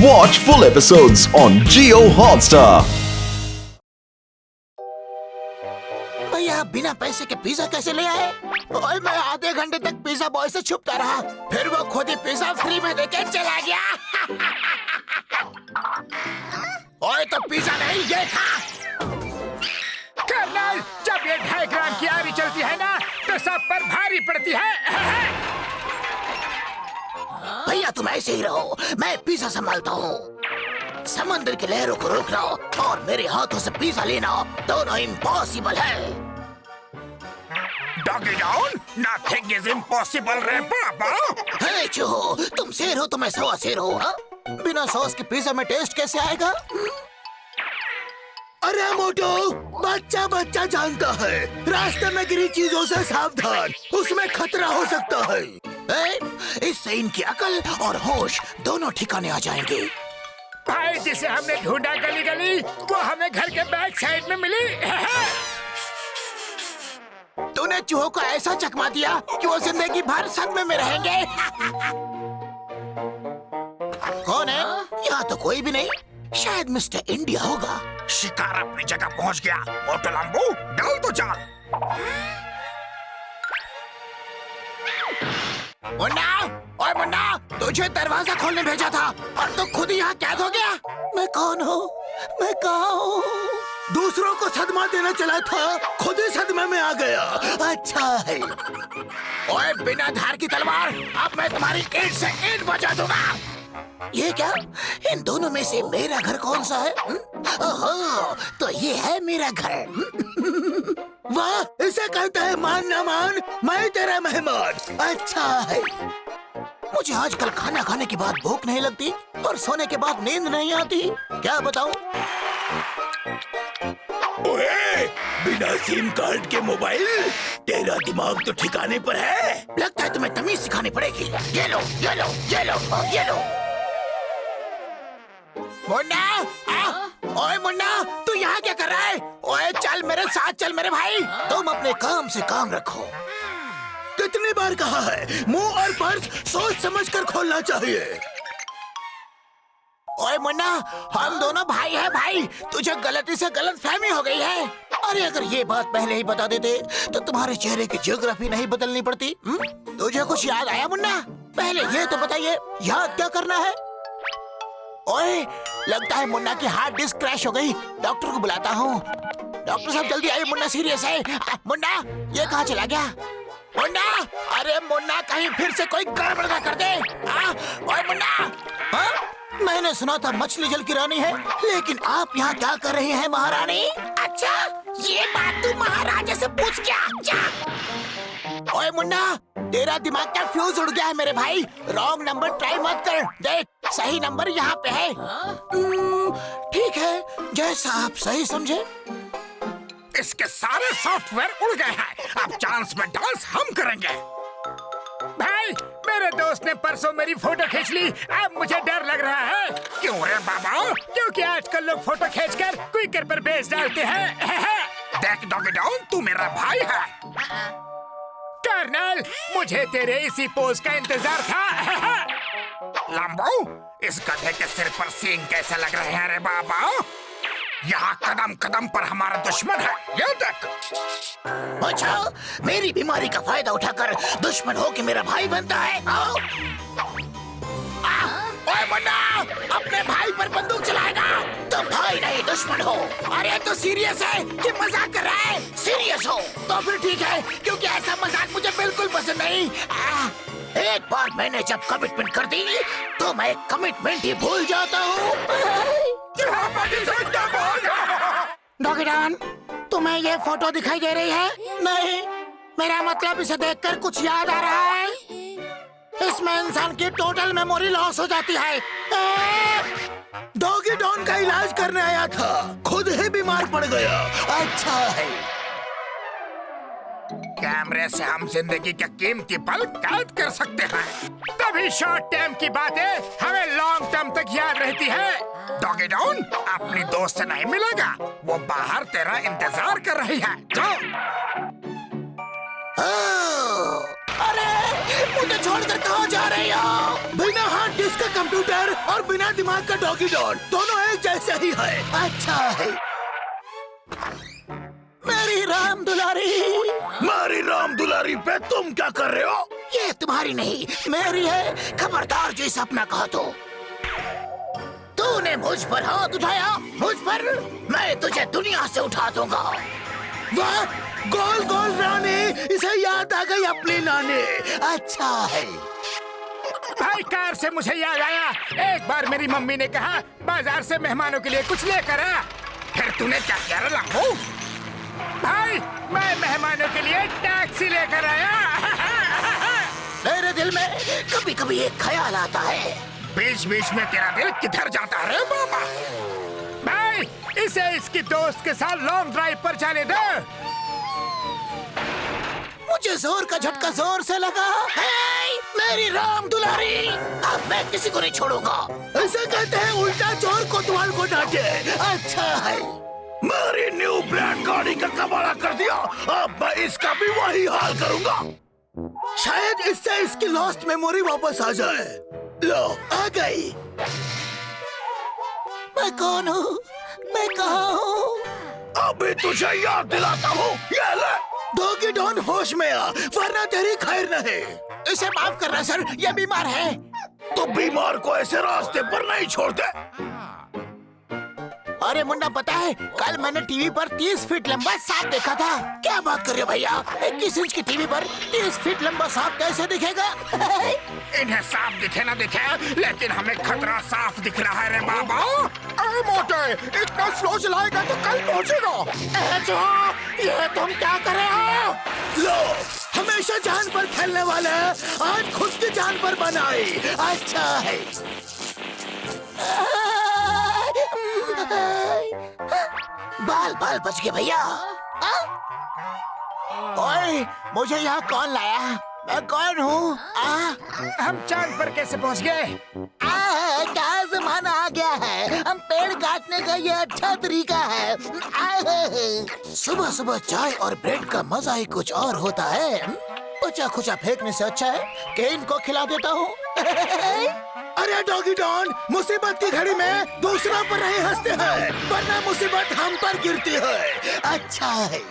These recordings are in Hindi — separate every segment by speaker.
Speaker 1: Watch full episodes on Jio Hotstar.
Speaker 2: भैया बिना पैसे के पिज्जा कैसे ले आए? ओए मैं आधे घंटे तक पिज्जा बॉय से छुपता रहा, फिर वो खुद ही पिज्जा फ्री में देके चला गया। ओए तो पिज्जा नहीं ये था।
Speaker 3: कर्नल, जब ये 2.5 ग्राम की आरी चलती है ना तो सब पर भारी पड़ती है।
Speaker 2: भैया तुम ऐसे ही रहो, मैं पिज्जा संभालता हूँ। समंदर की लहरों को रोकना और मेरे हाथों से पिज्जा लेना दोनों इम्पॉसिबल है।
Speaker 3: Doggy down, nothing is impossible रे बाबा।
Speaker 2: हे चूहो, तुम शेर हो तो मैं सवा शेर हूँ। हाँ? बिना सॉस के पिज्जा में टेस्ट कैसे आएगा? अरे मोटो, बच्चा बच्चा जानता है, रास्ते में गिरी चीजों से सावधान, उसमें खतरा हो सकता है। इससे इनकी अकल और होश दोनों ठिकाने आ जाएंगे।
Speaker 3: भाई जिसे हमने ढूंढा गली गली, वो हमें घर के बैक साइड में मिली।
Speaker 2: तूने चूहों को ऐसा चकमा दिया कि वो जिंदगी भर सदमे में रहेंगे। कौन है? यहाँ तो कोई भी नहीं, शायद मिस्टर इंडिया होगा।
Speaker 3: शिकार अपनी जगह पहुंच गया। मोटो लंबू, डाल दो जाल।
Speaker 2: मुन्ना, ओए मुन्ना, तुझे दरवाजा खोलने भेजा था और तू खुद ही यहाँ कैद हो गया। मैं कौन हूँ? मैं कहाँ हूँ? दूसरों को सदमा देना चला था, खुद ही सदमे में आ गया। अच्छा है। ओए बिना धार की तलवार, अब मैं तुम्हारी ईंट से ईंट बजा दूंगा। ये क्या? इन दोनों में से मेरा घर कौन सा है? ओहो, तो ये है मेरा घर। वाह, इसे कहते हैं मान ना मान, मैं तेरा मेहमान। अच्छा है। मुझे आजकल खाना खाने के बाद भूख नहीं लगती और सोने के बाद नींद नहीं आती। क्या बताऊं?
Speaker 4: ओए, बिना सिम कार्ड के मोबाइल, तेरा दिमाग तो ठिकाने पर है।
Speaker 2: लगता है तुम्हें तमीज सिखानी पड़ेगी। ये लो, ये लो, ये लो, ये लो। मुन्ना, ओए मुन्ना, तू यहाँ क्या कर रहा है? ओए चल मेरे साथ चल मेरे भाई। तुम अपने काम से काम रखो। कितनी बार कहा है, मुंह और पर्स सोच समझकर खोलना चाहिए। ओए मुन्ना, हम दोनों भाई हैं भाई, तुझे गलती से गलतफहमी हो गई है। अरे अगर ये बात पहले ही बता देते तो तुम्हारे चेहरे की ज्योग्राफी नहीं बदलनी पड़ती। तुझे कुछ याद आया मुन्ना? पहले ये तो बताइए, याद क्या करना है? ओए, लगता है मुन्ना की हार्ड डिस्क क्रैश हो गई। डॉक्टर को बुलाता हूँ। डॉक्टर साहब जल्दी आइए, मुन्ना सीरियस है। मुन्ना, ये कहाँ चला गया? मुन्ना, अरे मुन्ना कहीं फिर से कोई गड़बड़ ना कर दे। ओए मुन्ना, हाँ? मैंने सुना था मछली जल की रानी है, लेकिन आप यहाँ क्या कर रही हैं महारानी? अच्छा, ये बात तू महाराजा से पूछ क्या? जा। ओए मुन्ना, तेरा दिमाग का फ्यूज उड़ गया है मेरे भाई। रॉन्ग नंबर ट्राई मत कर, देख सही नंबर यहाँ पे है। ठीक है, जैसा आप सही समझे।
Speaker 3: इसके सारे सॉफ्टवेयर उड़ गए हैं। अब चांस में डांस हम करेंगे। भाई, मेरे दोस्त ने परसों मेरी फोटो खींच ली, अब मुझे डर लग रहा है। क्यों रे बाबा? क्योंकि आजकल लोग फोटो खींचकर क्विकर पर बेच डालते हैं। देख डॉगी डाउन, तू मेरा भाई है। कर्नल, मुझे तेरे इसी पोज का इंतजार था। लंबू, इस गधे के सिर पर सींग कैसे लग रहे हैं रे बाबा? यहाँ कदम कदम पर हमारा दुश्मन है, ये देख।
Speaker 2: अच्छा, मेरी बीमारी का फायदा उठाकर दुश्मन हो के मेरा भाई बनता है। आओ। ओए मुन्ना, अपने भाई पर बंदूक चलाएगा? तो भाई नहीं दुश्मन हो। अरे तो सीरियस है कि मजाक कर रहा है? सीरियस हो तो फिर ठीक है, क्योंकि ऐसा मजाक मुझे बिल्कुल पसंद नहीं। एक बार मैंने जब कमिटमेंट कर दी तो मैं कमिटमेंट ही भूल जाता हूँ। डॉगी डॉन, तुम्हें ये फोटो दिखाई दे रही है? नहीं, मेरा मतलब इसे देखकर कुछ याद आ रहा है। इसमें इंसान की टोटल मेमोरी लॉस हो जाती है। डॉगी डॉन का इलाज करने आया था, खुद ही बीमार पड़ गया। अच्छा है।
Speaker 3: कैमरे से हम जिंदगी के कीमती पल कैद कर सकते हैं, तभी शॉर्ट टाइम की बातें हमें लॉन्ग टर्म तक याद रहती है। डॉगी डाउन, अपनी दोस्त से नहीं मिलेगा, वो बाहर तेरा इंतजार कर रही है। जाओ।
Speaker 2: अरे मुझे छोड़कर कहाँ जा रहे हो? बिना हार्ड डिस्क का कंप्यूटर और बिना दिमाग का डॉगी डॉन दोनों एक जैसे ही है। अच्छा है। मेरी राम दुलारी।
Speaker 4: मारी राम दुलारी पे तुम क्या कर रहे हो?
Speaker 2: ये तुम्हारी नहीं मेरी है। खबरदार जो इस अपना कहा तो। तूने मुझ पर हाथ उठाया, मुझ पर, मैं तुझे दुनिया से उठा दूंगा। वाह, गोल गोल रानी, इसे याद आ गई अपनी नानी। अच्छा है।
Speaker 3: भाई कार से मुझे याद आया, एक बार मेरी मम्मी ने कहा बाजार से मेहमानों के लिए कुछ लेकर आ। फिर तूने क्या किया लंबू? भाई मैं मेहमानों के लिए टैक्सी लेकर आया।
Speaker 2: मेरे दिल में कभी कभी एक ख्याल आता है।
Speaker 3: बीच बीच में तेरा दिल किधर जाता है बाबा? भाई इसे इसकी दोस्त के साथ लॉन्ग ड्राइव पर जाने दो।
Speaker 2: मुझे जोर का झटका जोर से लगा। हे, मेरी राम दुलारी, अब मैं किसी को नहीं छोड़ूंगा। ऐसे कहते हैं उल्टा चोर कोतवाल को डांटे। अच्छा है।
Speaker 4: मेरी न्यू ब्रांड गाड़ी का कबाड़ा कर दिया, अब मैं इसका भी वही हाल करूंगा।
Speaker 2: शायद इससे इसकी लॉस्ट मेमोरी वापस आ जाए। लो, आ गई। मैं कौन हूँ? मैं कहाँ हूँ?
Speaker 4: अभी तुझे याद दिलाता हूँ, ये ले।
Speaker 2: डॉगी डॉन होश में आ, वरना तेरी खैर नहीं। इसे माफ करना सर, ये बीमार है।
Speaker 4: तो बीमार को ऐसे रास्ते पर नहीं छोड़ते।
Speaker 2: अरे मुन्ना, पता है कल मैंने टीवी पर 30 फीट लंबा सांप देखा था। क्या बात कर रहे हो भैया? 21 इंच की टीवी पर 30 फीट लंबा सांप कैसे दिखेगा?
Speaker 3: इन्हें सांप दिखे ना दिखे, लेकिन हमें खतरा साफ दिख रहा है रे बाबा। अरे मोटे, इतना स्लो चलाएगा तो कल पहुंचेगा।
Speaker 2: ये तुम क्या कर रहे हो? लो, हमेशा जान पर खेलने वाले आज खुद की जान पर बनाई। अच्छा है। बाल बाल बच गए भैया। ओए, मुझे यहाँ कौन लाया? मैं कौन हूँ?
Speaker 3: हम चांद पर कैसे पहुँच गए?
Speaker 2: क्या जमाना आ गया है। हम पेड़ काटने का ये अच्छा तरीका है। सुबह सुबह चाय और ब्रेड का मजा ही कुछ और होता है। बचा खुचा फेंकने से अच्छा है कि इनको खिला देता हूँ। अरे डॉगी डॉन, मुसीबत की घड़ी में दूसरों पर नहीं हंसते हैं, वरना मुसीबत हम पर गिरती है। अच्छा है।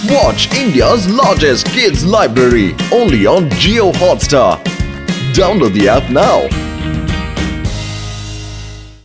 Speaker 1: Watch India's largest kids library only on Jio Hotstar. Download the app now.